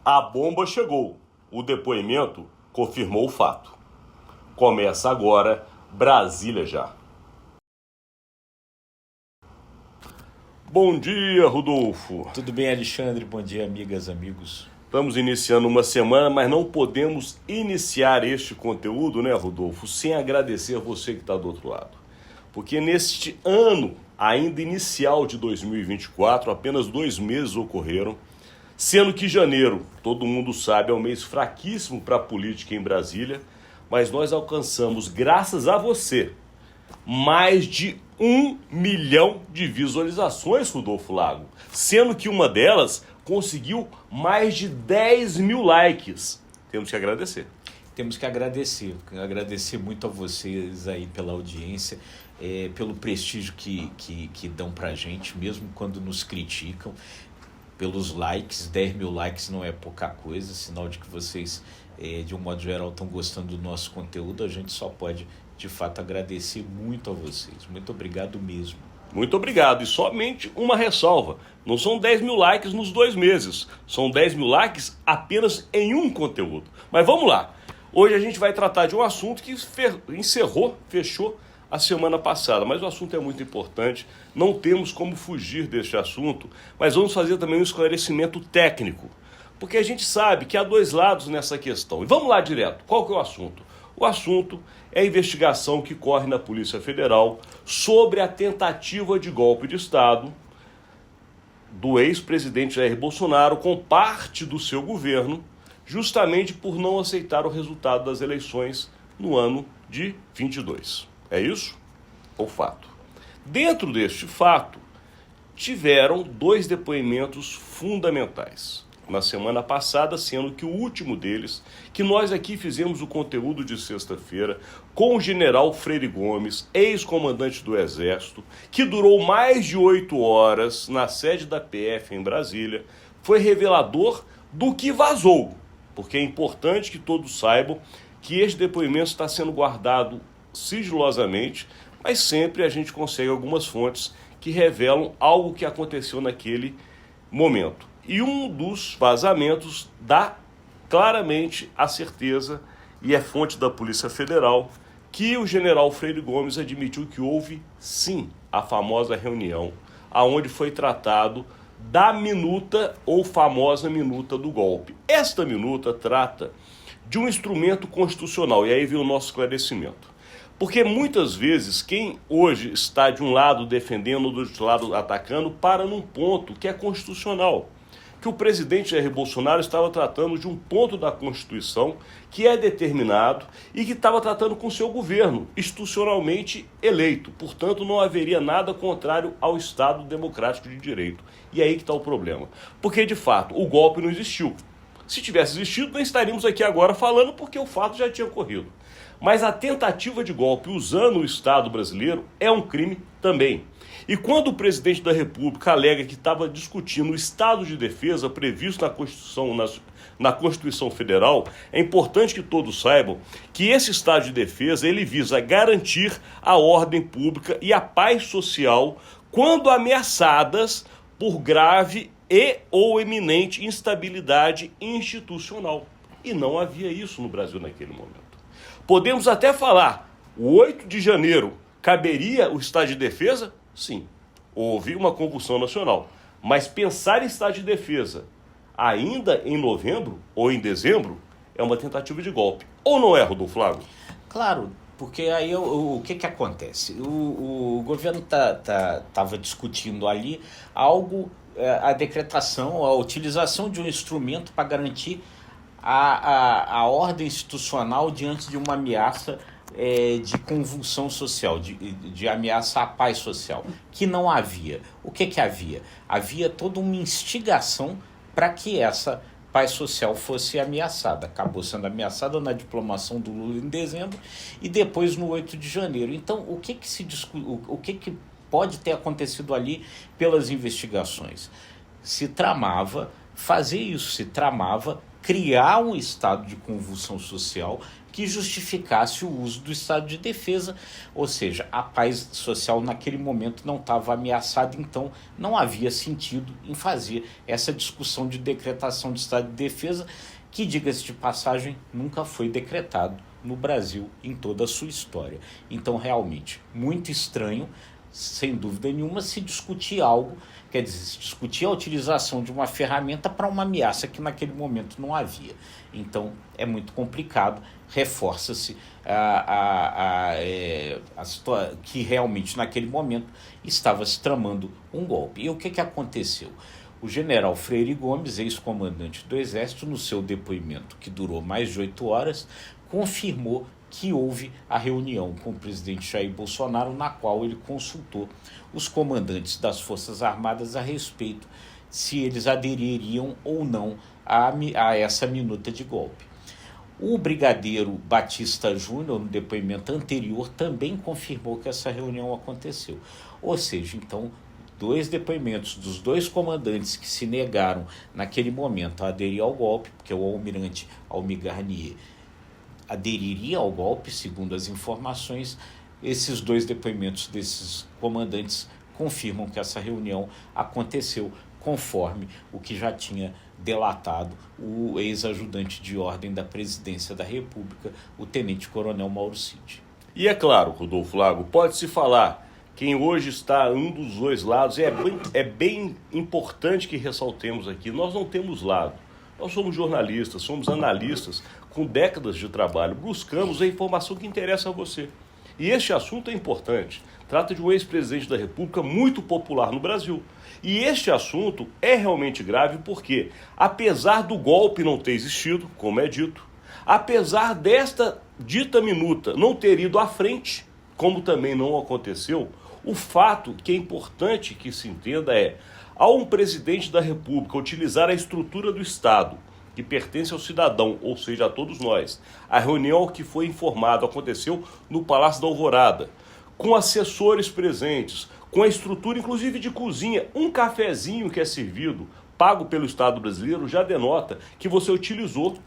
A bomba chegou. O depoimento confirmou o fato. Começa agora Brasília Já. Bom dia, Rodolfo. Tudo bem, Alexandre? Bom dia, amigas, amigos. Estamos iniciando uma semana, mas não podemos iniciar este conteúdo, né, Rodolfo, sem agradecer você que está do outro lado. Porque neste ano, ainda inicial de 2024, apenas 2 meses ocorreram, sendo que janeiro, todo mundo sabe, é um mês fraquíssimo para a política em Brasília, mas nós alcançamos, graças a você, mais de 1 milhão de visualizações, Rodolfo Lago, sendo que uma delas conseguiu mais de 10 mil likes. Temos que agradecer. Temos que agradecer muito a vocês aí pela audiência, pelo prestígio que dão pra gente, mesmo quando nos criticam, pelos likes. 10 mil likes não é pouca coisa, sinal de que vocês, de um modo geral, estão gostando do nosso conteúdo. A gente só pode, de fato, agradecer muito a vocês. Muito obrigado mesmo. Muito obrigado. E somente uma ressalva. Não são 10 mil likes nos 2 meses. São 10 mil likes apenas em um conteúdo. Mas vamos lá. Hoje a gente vai tratar de um assunto que fechou a semana passada. Mas o assunto é muito importante. Não temos como fugir deste assunto. Mas vamos fazer também um esclarecimento técnico. Porque a gente sabe que há 2 lados nessa questão. E vamos lá direto. Qual que é o assunto? O assunto é a investigação que corre na Polícia Federal sobre a tentativa de golpe de Estado do ex-presidente Jair Bolsonaro com parte do seu governo, justamente por não aceitar o resultado das eleições no ano de 22. É isso? O fato. Dentro deste fato, tiveram 2 depoimentos fundamentais na semana passada, sendo que o último deles, que nós aqui fizemos o conteúdo de sexta-feira, com o general Freire Gomes, ex-comandante do Exército, que durou mais de 8 horas na sede da PF em Brasília, foi revelador do que vazou, porque é importante que todos saibam que este depoimento está sendo guardado sigilosamente, mas sempre a gente consegue algumas fontes que revelam algo que aconteceu naquele momento. E um dos vazamentos dá claramente a certeza, e é fonte da Polícia Federal, que o general Freire Gomes admitiu que houve, sim, a famosa reunião, aonde foi tratado da minuta ou famosa minuta do golpe. Esta minuta trata de um instrumento constitucional, e aí vem o nosso esclarecimento. Porque muitas vezes quem hoje está de um lado defendendo, do outro lado atacando, para num ponto que é constitucional. Que o presidente Jair Bolsonaro estava tratando de um ponto da Constituição que é determinado e que estava tratando com o seu governo, institucionalmente eleito. Portanto, não haveria nada contrário ao Estado Democrático de Direito. E é aí que está o problema. Porque, de fato, o golpe não existiu. Se tivesse existido, não estaríamos aqui agora falando, porque o fato já tinha ocorrido. Mas a tentativa de golpe usando o Estado brasileiro é um crime também. E quando o presidente da República alega que estava discutindo o estado de defesa previsto na Constituição Federal, é importante que todos saibam que esse estado de defesa ele visa garantir a ordem pública e a paz social quando ameaçadas por grave e ou eminente instabilidade institucional. E não havia isso no Brasil naquele momento. Podemos até falar, o 8 de janeiro caberia o estado de defesa? Sim, houve uma convulsão nacional. Mas pensar em estado de defesa ainda em novembro ou em dezembro é uma tentativa de golpe. Ou não é, Rodolfo Lago? Claro, porque aí o que acontece? O governo estava discutindo ali algo, a decretação, a utilização de um instrumento para garantir a ordem institucional diante de uma ameaça de convulsão social, de ameaça à paz social, que não havia. O que havia? Havia toda uma instigação para que essa paz social fosse ameaçada. Acabou sendo ameaçada na diplomação do Lula em dezembro e depois no 8 de janeiro. Então, o que pode ter acontecido ali pelas investigações? Se tramava criar um estado de convulsão social que justificasse o uso do estado de defesa, ou seja, a paz social naquele momento não estava ameaçada, então não havia sentido em fazer essa discussão de decretação de estado de defesa, que, diga-se de passagem, nunca foi decretado no Brasil em toda a sua história. Então, realmente, muito estranho, sem dúvida nenhuma, se discutir algo, quer dizer, se discutir a utilização de uma ferramenta para uma ameaça que naquele momento não havia. Então, é muito complicado, reforça-se que realmente naquele momento estava se tramando um golpe. E o que aconteceu? O general Freire Gomes, ex-comandante do Exército, no seu depoimento, que durou mais de 8 horas, confirmou que houve a reunião com o presidente Jair Bolsonaro, na qual ele consultou os comandantes das Forças Armadas a respeito se eles adeririam ou não a essa minuta de golpe. O brigadeiro Batista Júnior, no depoimento anterior, também confirmou que essa reunião aconteceu. Ou seja, então, 2 depoimentos dos 2 comandantes que se negaram naquele momento a aderir ao golpe, porque o almirante Almir Garnier aderiria ao golpe, segundo as informações. Esses 2 depoimentos desses comandantes confirmam que essa reunião aconteceu conforme o que já tinha delatado o ex-ajudante de ordem da presidência da República, o tenente-coronel Mauro Cid. E é claro, Rodolfo Lago, pode-se falar, quem hoje está um dos 2 lados, é bem importante que ressaltemos aqui, nós não temos lado. Nós somos jornalistas, somos analistas com décadas de trabalho, buscamos a informação que interessa a você. E este assunto é importante. Trata de um ex-presidente da República muito popular no Brasil. E este assunto é realmente grave porque, apesar do golpe não ter existido, como é dito, apesar desta dita minuta não ter ido à frente, como também não aconteceu, o fato que é importante que se entenda é, ao um presidente da República utilizar a estrutura do Estado, que pertence ao cidadão, ou seja, a todos nós, a reunião que foi informado aconteceu no Palácio da Alvorada, com assessores presentes, com a estrutura inclusive de cozinha, um cafezinho que é servido, pago pelo Estado brasileiro, já denota que você utilizou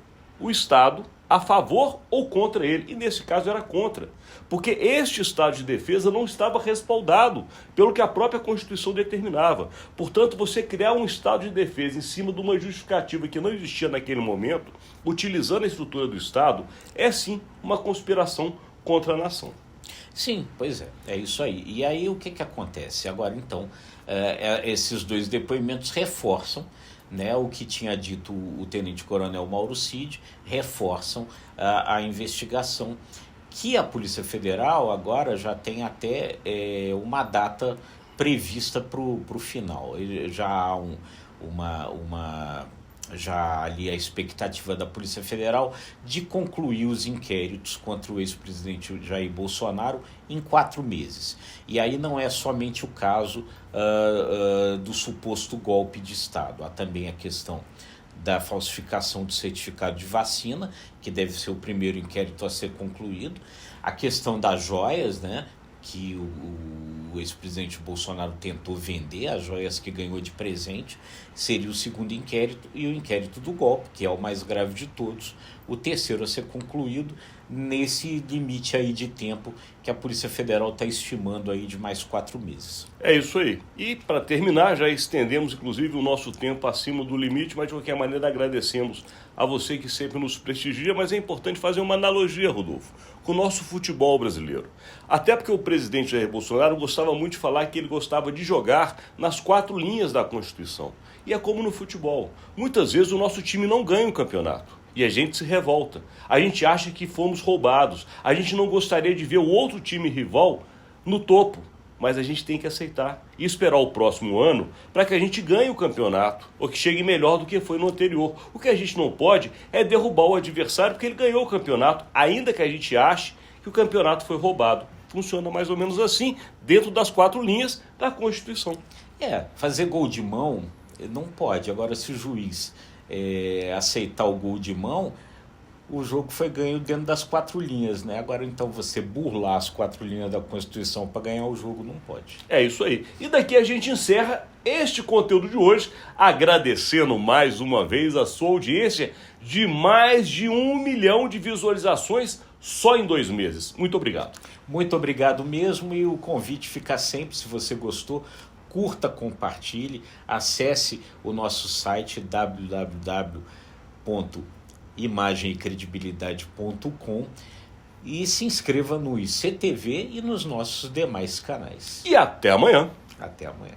o Estado a favor ou contra ele, e nesse caso era contra, porque este estado de defesa não estava respaldado pelo que a própria Constituição determinava. Portanto, você criar um estado de defesa em cima de uma justificativa que não existia naquele momento, utilizando a estrutura do Estado, é sim uma conspiração contra a nação. Sim, pois é isso aí. E aí o que acontece? Agora, então, esses 2 depoimentos reforçam, né, o que tinha dito o tenente-coronel Mauro Cid, reforçam a investigação, que a Polícia Federal agora já tem até uma data prevista para o final. Já há já ali a expectativa da Polícia Federal de concluir os inquéritos contra o ex-presidente Jair Bolsonaro em 4 meses. E aí não é somente o caso do suposto golpe de Estado, há também a questão da falsificação do certificado de vacina, que deve ser o primeiro inquérito a ser concluído, a questão das joias, né, que o ex-presidente Bolsonaro tentou vender, as joias que ganhou de presente, seria o segundo inquérito, e o inquérito do golpe, que é o mais grave de todos, o terceiro a ser concluído nesse limite aí de tempo que a Polícia Federal está estimando aí de mais 4 meses. É isso aí. E para terminar, já estendemos inclusive o nosso tempo acima do limite, mas de qualquer maneira agradecemos a você que sempre nos prestigia, mas é importante fazer uma analogia, Rodolfo, com o nosso futebol brasileiro. Até porque o presidente Jair Bolsonaro gostava muito de falar que ele gostava de jogar nas 4 linhas da Constituição. E é como no futebol. Muitas vezes o nosso time não ganha o campeonato. E a gente se revolta. A gente acha que fomos roubados. A gente não gostaria de ver o outro time rival no topo. Mas a gente tem que aceitar e esperar o próximo ano para que a gente ganhe o campeonato ou que chegue melhor do que foi no anterior. O que a gente não pode é derrubar o adversário porque ele ganhou o campeonato, ainda que a gente ache que o campeonato foi roubado. Funciona mais ou menos assim, dentro das 4 linhas da Constituição. Fazer gol de mão não pode. Agora, se o juiz aceitar o gol de mão, o jogo foi ganho dentro das 4 linhas, né? Agora, então, você burlar as 4 linhas da Constituição para ganhar o jogo não pode. É isso aí. E daqui a gente encerra este conteúdo de hoje, agradecendo mais uma vez a sua audiência de mais de 1 milhão de visualizações só em 2 meses. Muito obrigado. Muito obrigado mesmo, e o convite fica sempre, se você gostou, curta, compartilhe, acesse o nosso site www.imagemecredibilidade.com e se inscreva no ICTV e nos nossos demais canais. E até amanhã. Até amanhã.